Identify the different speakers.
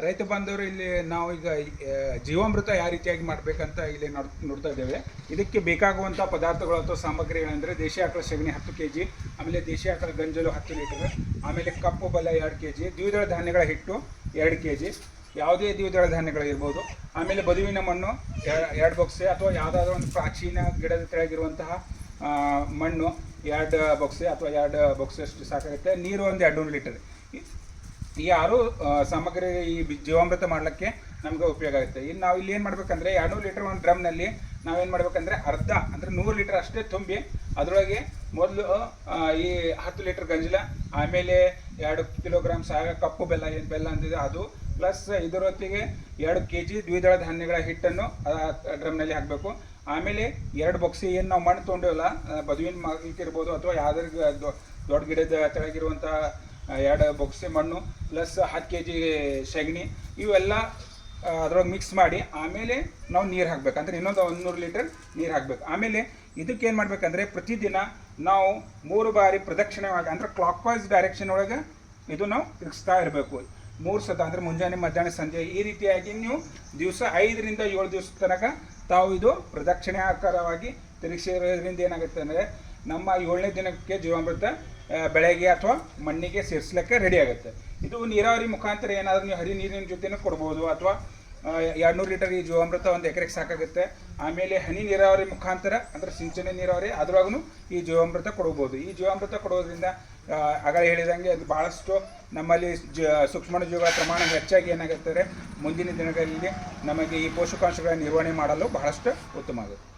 Speaker 1: ರೈತ ಬಾಂಧವರು ಇಲ್ಲಿ ನಾವು ಈಗ ಜೀವಾಮೃತ ಯಾವ ರೀತಿಯಾಗಿ ಮಾಡಬೇಕಂತ ಇಲ್ಲಿ ನೋಡ್ತಾ ಇದ್ದೇವೆ. ಇದಕ್ಕೆ ಬೇಕಾಗುವಂಥ ಪದಾರ್ಥಗಳು ಅಥವಾ ಸಾಮಗ್ರಿಗಳಂದರೆ ದೇಶಿ ಆಕಳ ಸಗಣಿ 10 kg, ಆಮೇಲೆ ದೇಶಿ ಆಕಳ ಗಂಜಲು 10 ಲೀಟರ್, ಆಮೇಲೆ ಕಪ್ಪು ಬೆಲ್ಲ 2 kg, ದ್ವಿದಳ ಧಾನ್ಯಗಳ ಹಿಟ್ಟು 2 kg, ಯಾವುದೇ ದ್ವಿದಳ ಧಾನ್ಯಗಳಿರ್ಬೋದು. ಆಮೇಲೆ ಬದುವಿನ ಮಣ್ಣು 2 ಬೊಕ್ಸೆ ಅಥವಾ ಯಾವುದಾದ್ರೂ ಒಂದು ಪ್ರಾಚೀನ ಗಿಡದ ಕೆಳಗಿರುವಂತಹ ಮಣ್ಣು 2 ಬೊಕ್ಸೆ ಅಥವಾ 2 ಬೊಕ್ಸೆ ಅಷ್ಟು ಸಾಕಾಗುತ್ತೆ. ನೀರು ಒಂದು 200 ಲೀಟರ್. ಈ 6 ಸಾಮಗ್ರಿ ಈ ಜೀವಾಮೃತ ಮಾಡಲಿಕ್ಕೆ ನಮ್ಗೆ ಉಪಯೋಗ ಆಗುತ್ತೆ. ಇನ್ನು ನಾವು ಇಲ್ಲಿ ಏನು ಮಾಡ್ಬೇಕಂದ್ರೆ 200 ಲೀಟರ್ ಒಂದು ಡ್ರಮ್ನಲ್ಲಿ ನಾವೇನು ಮಾಡ್ಬೇಕಂದ್ರೆ ಅರ್ಧ ಅಂದರೆ 100 ಲೀಟರ್ ಅಷ್ಟೇ ತುಂಬಿ ಅದರೊಳಗೆ ಮೊದಲು ಈ 10 ಲೀಟರ್ ಗಂಜಲ, ಆಮೇಲೆ 2 ಕಿಲೋಗ್ರಾಮ್ ಕಪ್ಪು ಬೆಲ್ಲ, ಏನು ಬೆಲ್ಲ ಅಂತಿದೆ ಅದು, ಪ್ಲಸ್ ಇದರೊತ್ತಿಗೆ 2 kg ದ್ವಿದಳ ಧಾನ್ಯಗಳ ಹಿಟ್ಟನ್ನು ಡ್ರಮ್ನಲ್ಲಿ ಹಾಕಬೇಕು. ಆಮೇಲೆ 2 ಬೊಕ್ಸಿ ಏನು ನಾವು ಮಣ್ಣು ತೊಗೊಂಡಿವಲ್ಲ, ಬದುವಿನ ಮಗಲಿಕ್ಕಿರ್ಬೋದು ಅಥವಾ ಯಾವ್ದಾದ್ರು ದೊಡ್ಡ ಗಿಡದ ತೆಳಗಿರುವಂಥ 2 ಬೊಕ್ಸೆ ಮಣ್ಣು ಪ್ಲಸ್ 10 kg ಸಗಣಿ, ಇವೆಲ್ಲ ಅದ್ರೊಳಗೆ ಮಿಕ್ಸ್ ಮಾಡಿ ಆಮೇಲೆ ನಾವು ನೀರು ಹಾಕಬೇಕು. ಅಂದರೆ ಇನ್ನೊಂದು 100 ಲೀಟರ್ ನೀರು ಹಾಕಬೇಕು. ಆಮೇಲೆ ಇದಕ್ಕೇನು ಮಾಡಬೇಕಂದ್ರೆ ಪ್ರತಿದಿನ ನಾವು 3 ಬಾರಿ ಪ್ರದಕ್ಷಿಣವಾಗಿ ಅಂದರೆ ಕ್ಲಾಕ್ ವೈಸ್ ಡೈರೆಕ್ಷನ್ ಒಳಗೆ ಇದು ನಾವು ತಿರುಗಿಸ್ತಾ ಇರಬೇಕು. 3 ಸತ ಅಂದರೆ ಮುಂಜಾನೆ, ಮಧ್ಯಾಹ್ನ, ಸಂಜೆ, ಈ ರೀತಿಯಾಗಿ ನೀವು ದಿವಸ 5 ರಿಂದ 7 ದಿವಸದ ತನಕ ತಾವು ಇದು ಪ್ರದಕ್ಷಿಣೆ ಆಕಾರವಾಗಿ ತಿರುಗಿಸಿರೋದ್ರಿಂದ ಏನಾಗುತ್ತೆ ಅಂದರೆ ನಮ್ಮ 7ನೇ ದಿನಕ್ಕೆ ಜೀವಾಮೃತ ಬೆಳೆಗೆ ಅಥವಾ ಮಣ್ಣಿಗೆ ಸೇರಿಸ್ಲಿಕ್ಕೆ ರೆಡಿ ಆಗುತ್ತೆ. ಇದು ನೀರಾವರಿ ಮುಖಾಂತರ ಏನಾದರೂ ನೀವು ಹರಿ ನೀರಿನ ಜೊತೆನೂ ಕೊಡ್ಬೋದು, ಅಥವಾ 200 ಲೀಟರ್ ಈ ಜೀವಾಮೃತ ಒಂದು ಎಕರೆಗೆ ಸಾಕಾಗುತ್ತೆ. ಆಮೇಲೆ ಹನಿ ನೀರಾವರಿ ಮುಖಾಂತರ ಅಂದರೆ ಸಿಂಚನ ನೀರಾವರಿ ಅದರೊಳಗೂ ಈ ಜೀವಾಮೃತ ಕೊಡ್ಬೋದು. ಈ ಜೀವಾಮೃತ ಕೊಡೋದ್ರಿಂದ ಆಗಲೇ ಹೇಳಿದಂಗೆ ಅದು ಭಾಳಷ್ಟು ನಮ್ಮಲ್ಲಿ ಸೂಕ್ಷ್ಮಾಣುಜೀವಿಗಳ ಪ್ರಮಾಣ ಹೆಚ್ಚಾಗಿ ಏನಾಗುತ್ತದೆ ಮುಂದಿನ ದಿನಗಳಲ್ಲಿ ನಮಗೆ ಈ ಪೋಷಕಾಂಶಗಳ ನಿರ್ವಹಣೆ ಮಾಡಲು ಬಹಳಷ್ಟು ಉತ್ತಮ ಆಗುತ್ತೆ.